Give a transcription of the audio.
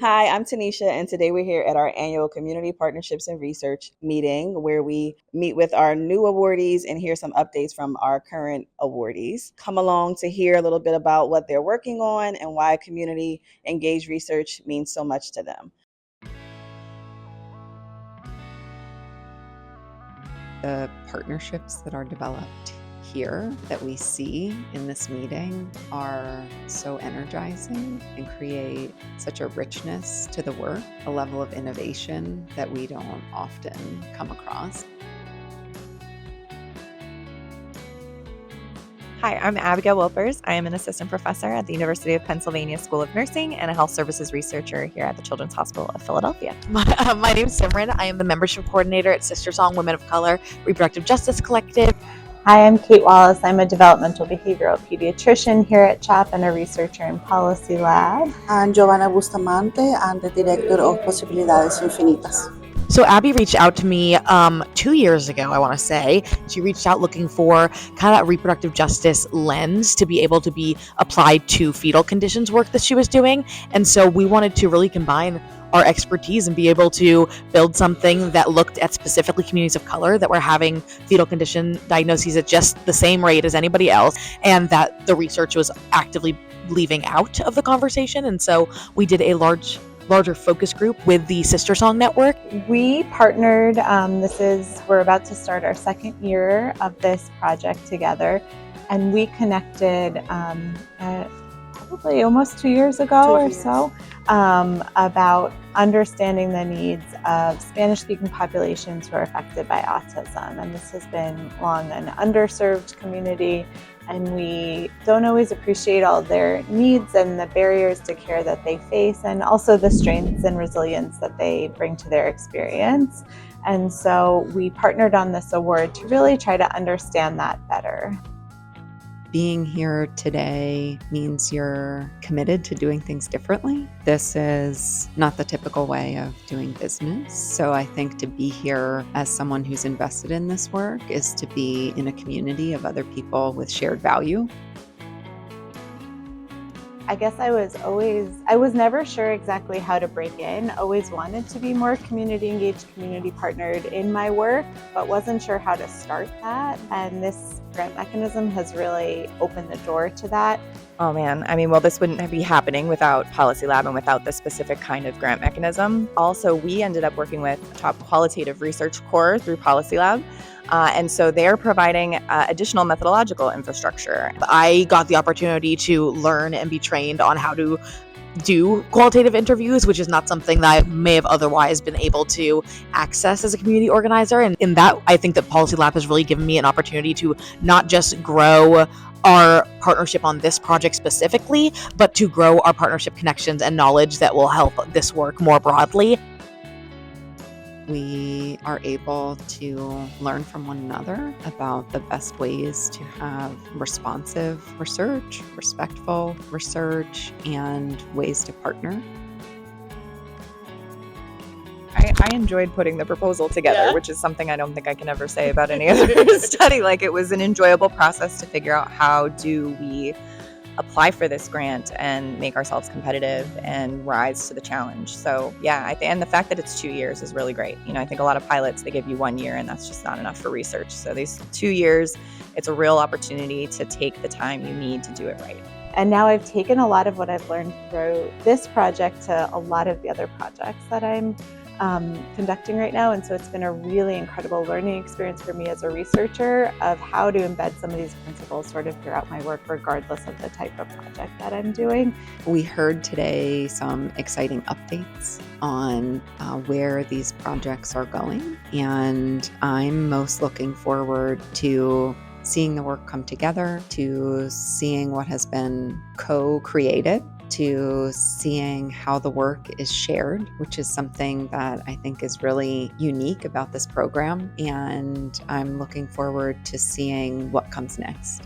Hi, I'm Tanisha, and today we're here at our annual Community Partnerships and Research meeting where we meet with our new awardees and hear some updates from our current awardees. Come along to hear a little bit about what they're working on and why community engaged research means so much to them. The partnerships that are developed here that we see in this meeting are so energizing and create such a richness to the work, a level of innovation that we don't often come across. Hi, I'm Abigail Wilpers. I am an assistant professor at the University of Pennsylvania School of Nursing and a health services researcher here at the Children's Hospital of Philadelphia. My name is Simran. I am the membership coordinator at Sister Song Women of Color Reproductive Justice Collective. Hi, I'm Kate Wallace. I'm a developmental behavioral pediatrician here at CHOP and a researcher in PolicyLab. I'm Giovanna Bustamante. I'm the director of Posibilidades Infinitas. So Abby reached out to me 2 years ago, I want to say. She reached out looking for kind of that reproductive justice lens to be able to be applied to fetal conditions work that she was doing. And so we wanted to really combine our expertise and be able to build something that looked at specifically communities of color that were having fetal condition diagnoses at just the same rate as anybody else, and that the research was actively leaving out of the conversation. And so we did a larger focus group with the Sister Song Network. We partnered, we're about to start our second year of this project together, and we connected probably almost 2 years ago or so about understanding the needs of Spanish-speaking populations who are affected by autism. And this has been long an underserved community, and we don't always appreciate all their needs and the barriers to care that they face, and also the strengths and resilience that they bring to their experience. And so we partnered on this award to really try to understand that better. Being here today means you're committed to doing things differently. This is not the typical way of doing business. So I think to be here as someone who's invested in this work is to be in a community of other people with shared value. I guess I was never sure exactly how to break in. Always wanted to be more community engaged, community partnered in my work, but wasn't sure how to start that. And this grant mechanism has really opened the door to that. Oh man, this wouldn't be happening without PolicyLab and without this specific kind of grant mechanism. Also, we ended up working with Top Qualitative Research Core through PolicyLab. And so they're providing additional methodological infrastructure. I got the opportunity to learn and be trained on how to do qualitative interviews, which is not something that I may have otherwise been able to access as a community organizer. And in that, I think that PolicyLab has really given me an opportunity to not just grow our partnership on this project specifically, but to grow our partnership connections and knowledge that will help this work more broadly. We are able to learn from one another about the best ways to have responsive research, respectful research, and ways to partner. I enjoyed putting the proposal together, which is something I don't think I can ever say about any other study. It was an enjoyable process to figure out how do we apply for this grant and make ourselves competitive and rise to the challenge. So and the fact that it's 2 years is really great. I think a lot of pilots, they give you 1 year and that's just not enough for research. So these 2 years, it's a real opportunity to take the time you need to do it right. And now I've taken a lot of what I've learned through this project to a lot of the other projects that I'm conducting right now. And so it's been a really incredible learning experience for me as a researcher of how to embed some of these principles sort of throughout my work, regardless of the type of project that I'm doing. We heard today some exciting updates on where these projects are going, and I'm most looking forward to seeing the work come together, to seeing what has been co-created, to seeing how the work is shared, which is something that I think is really unique about this program. And I'm looking forward to seeing what comes next.